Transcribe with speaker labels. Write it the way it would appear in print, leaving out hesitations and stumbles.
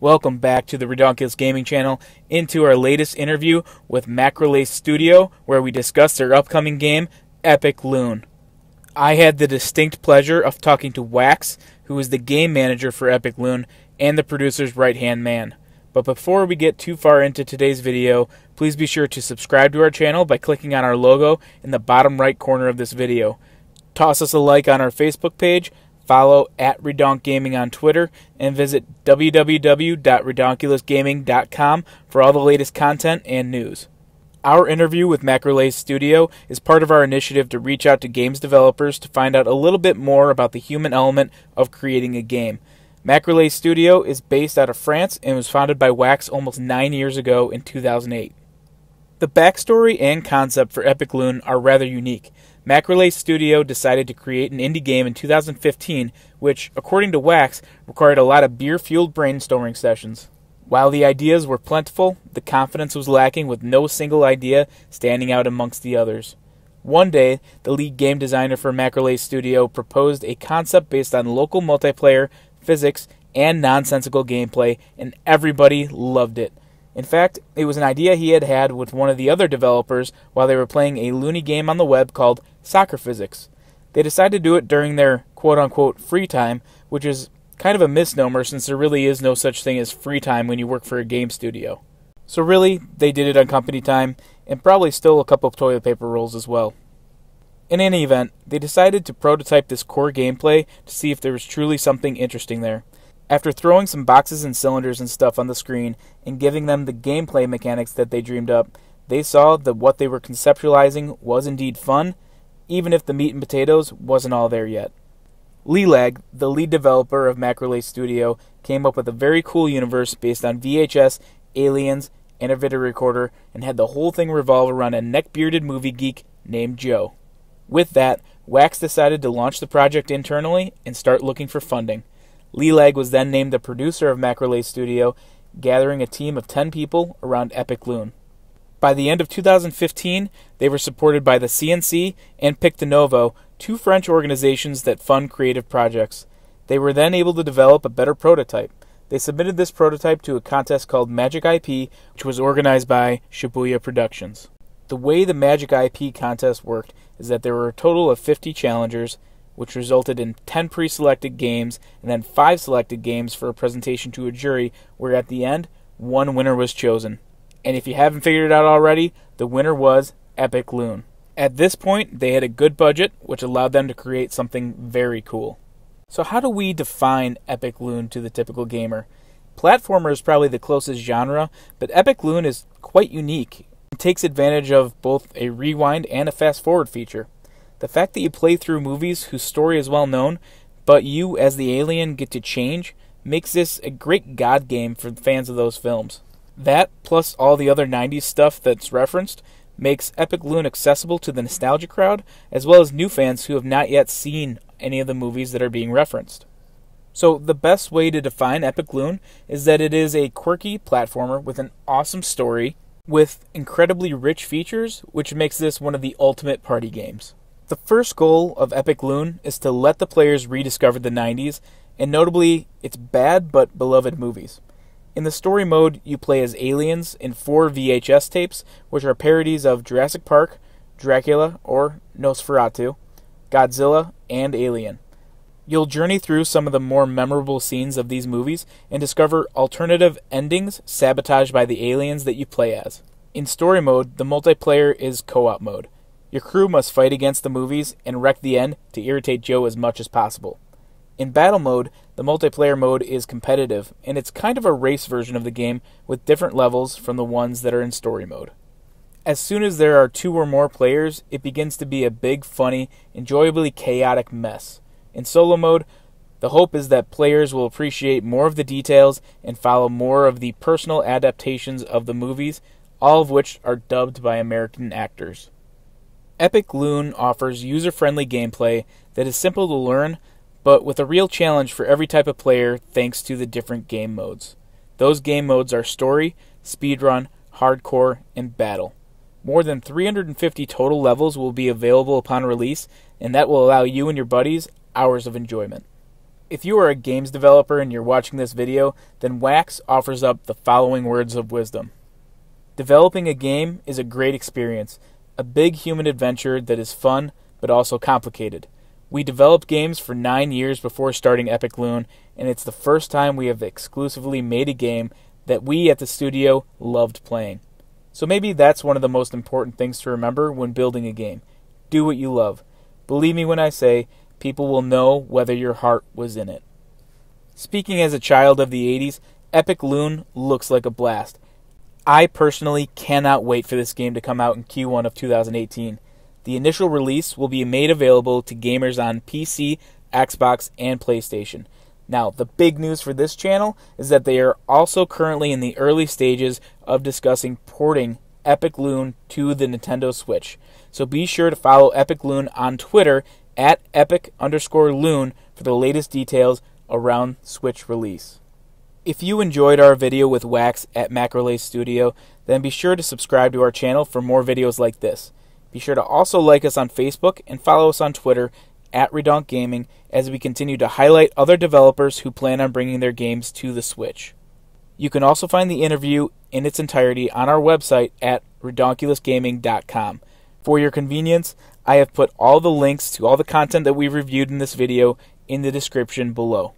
Speaker 1: Welcome back to the Redonkulous Gaming Channel, into our latest interview with Macrales Studio, where we discuss their upcoming game, Epic Loon. I had the distinct pleasure of talking to Wax, who is the game manager for Epic Loon, and the producer's right-hand man. But before we get too far into today's video, please be sure to subscribe to our channel by clicking on our logo in the bottom right corner of this video. Toss us a like on our Facebook page, follow @RedonKGaming on Twitter, and visit www.redonkulousgaming.com for all the latest content and news. Our interview with Macrales Studio is part of our initiative to reach out to games developers to find out a little bit more about the human element of creating a game. Macrales Studio is based out of France and was founded by Wax almost 9 years ago in 2008. The backstory and concept for Epic Loon are rather unique. Macrales Studio decided to create an indie game in 2015, which, according to Wax, required a lot of beer-fueled brainstorming sessions. While the ideas were plentiful, the confidence was lacking, with no single idea standing out amongst the others. One day, the lead game designer for Macrales Studio proposed a concept based on local multiplayer, physics, and nonsensical gameplay, and everybody loved it. In fact, it was an idea he had had with one of the other developers while they were playing a loony game on the web called Soccer Physics. They decided to do it during their quote-unquote free time, which is kind of a misnomer since there really is no such thing as free time when you work for a game studio. So really, they did it on company time, and probably stole a couple of toilet paper rolls as well. In any event, they decided to prototype this core gameplay to see if there was truly something interesting there. After throwing some boxes and cylinders and stuff on the screen and giving them the gameplay mechanics that they dreamed up, they saw that what they were conceptualizing was indeed fun, even if the meat and potatoes wasn't all there yet. Lelag, the lead developer of Macrales Studio, came up with a very cool universe based on VHS, aliens, and a video recorder, and had the whole thing revolve around a neck-bearded movie geek named Joe. With that, Wax decided to launch the project internally and start looking for funding. Lelag was then named the producer of Macrales Studio, gathering a team of 10 people around Epic Loon. By the end of 2015, they were supported by the CNC and Pic de Novo, two French organizations that fund creative projects. They were then able to develop a better prototype. They submitted this prototype to a contest called Magic IP, which was organized by Shibuya Productions. The way the Magic IP contest worked is that there were a total of 50 challengers, which resulted in 10 pre-selected games and then 5 selected games for a presentation to a jury, where at the end, one winner was chosen. And if you haven't figured it out already, the winner was Epic Loon. At this point, they had a good budget, which allowed them to create something very cool. So how do we define Epic Loon to the typical gamer? Platformer is probably the closest genre, but Epic Loon is quite unique. It takes advantage of both a rewind and a fast-forward feature. The fact that you play through movies whose story is well known, but you as the alien get to change, makes this a great god game for fans of those films. That, plus all the other 90s stuff that's referenced, makes Epic Loon accessible to the nostalgia crowd, as well as new fans who have not yet seen any of the movies that are being referenced. So the best way to define Epic Loon is that it is a quirky platformer with an awesome story, with incredibly rich features, which makes this one of the ultimate party games. The first goal of Epic Loon is to let the players rediscover the 90s, and notably, its bad but beloved movies. In the story mode, you play as aliens in 4 VHS tapes, which are parodies of Jurassic Park, Dracula, or Nosferatu, Godzilla, and Alien. You'll journey through some of the more memorable scenes of these movies and discover alternative endings sabotaged by the aliens that you play as. In story mode, the multiplayer is co-op mode. Your crew must fight against the movies and wreck the end to irritate Joe as much as possible. In battle mode, the multiplayer mode is competitive, and it's kind of a race version of the game with different levels from the ones that are in story mode. As soon as there are 2 or more players, it begins to be a big, funny, enjoyably chaotic mess. In solo mode, the hope is that players will appreciate more of the details and follow more of the personal adaptations of the movies, all of which are dubbed by American actors. Epic Loon offers user-friendly gameplay that is simple to learn, but with a real challenge for every type of player thanks to the different game modes. Those game modes are Story, Speedrun, Hardcore, and Battle. More than 350 total levels will be available upon release, and that will allow you and your buddies hours of enjoyment. If you are a games developer and you're watching this video, then Wax offers up the following words of wisdom. Developing a game is a great experience, a big human adventure that is fun but also complicated. We developed games for 9 years before starting Epic Loon, and it's the first time we have exclusively made a game that we at the studio loved playing. So maybe that's one of the most important things to remember when building a game. Do what you love. Believe me when I say, people will know whether your heart was in it. Speaking as a child of the 80s, Epic Loon looks like a blast. I personally cannot wait for this game to come out in Q1 of 2018. The initial release will be made available to gamers on PC, Xbox, and PlayStation. Now, the big news for this channel is that they are also currently in the early stages of discussing porting Epic Loon to the Nintendo Switch. So be sure to follow Epic Loon on Twitter at epic_loon for the latest details around Switch release. If you enjoyed our video with Wax at Macrales Studio, then be sure to subscribe to our channel for more videos like this. Be sure to also like us on Facebook and follow us on Twitter at Redonk Gaming as we continue to highlight other developers who plan on bringing their games to the Switch. You can also find the interview in its entirety on our website at redonkulousgaming.com. For your convenience, I have put all the links to all the content that we reviewed in this video in the description below.